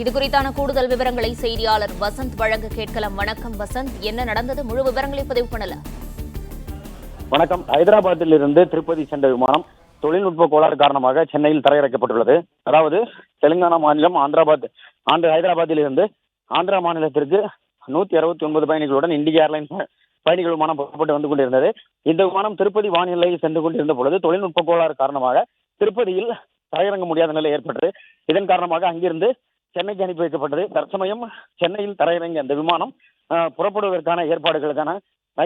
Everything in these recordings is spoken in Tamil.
இது குறித்தான கூடுதல் விவரங்களை செய்தியாளர் வசந்த் வழங்க கேட்கலாம். வணக்கம் வசந்த், என்ன நடந்தது? முழு விவரங்களை பதிவு பண்ணலாம். வணக்கம். ஹைதராபாத்தில் இருந்து திருப்பதி சென்ற விமானம் தொழில்நுட்ப கோளாறு காரணமாக சென்னையில் தரையிறக்கப்பட்டுள்ளது. அதாவது தெலுங்கானா மாநிலம் ஹைதராபாத்தில் இருந்து ஆந்திரா மாநிலத்திற்கு 169 பயணிகளுடன் இண்டிகோ ஏர்லைன்ஸ் பயணிகள் விமானம் புறப்பட்டு வந்து கொண்டிருந்தது. இந்த விமானம் திருப்பதி வானிலையில் சென்று கொண்டிருந்த பொழுது தொழில்நுட்ப கோளாறு காரணமாக திருப்பதியில் தரையிறங்க முடியாத நிலை ஏற்பட்டது. இதன் காரணமாக அங்கிருந்து சென்னைக்கு அனுப்பி வைக்கப்பட்டது. தற்சமயம் சென்னையில் தரையிறங்கிய அந்த விமானம் புறப்படுவதற்கான ஏற்பாடுகளுக்கான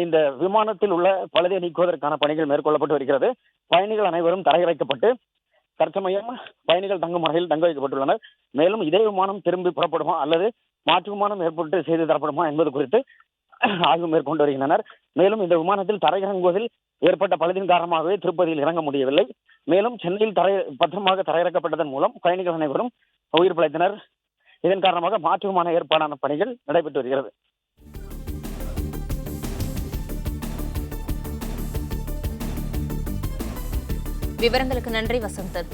இந்த விமானத்தில் உள்ள பழுதை நீக்குவதற்கான பணிகள் மேற்கொள்ளப்பட்டு வருகிறது. பயணிகள் அனைவரும் தரையிறக்கப்பட்டு தற்சமயம் பயணிகள் தங்கும் முறையில் தங்க வைக்கப்பட்டுள்ளனர். மேலும் இதே விமானம் திரும்பி புறப்படுமா அல்லது மாற்று விமானம் ஏற்பட்டு செய்து தரப்படுமா என்பது குறித்து ஆய்வு மேற்கொண்டு வருகின்றனர். மேலும் இந்த விமானத்தில் தரையிறங்குவதில் ஏற்பட்ட பழுதின் காரணமாகவே திருப்பதியில் இறங்க முடியவில்லை. மேலும் சென்னையில் பத்திரமாக தரையிறக்கப்பட்டதன் மூலம் பயணிகள் அனைவரும் உயிர் பிழைத்தனர். இதன் காரணமாக மாற்று விமான ஏற்பாடான பணிகள் நடைபெற்று வருகிறது. விவரங்களுக்கு நன்றி வசந்தன்.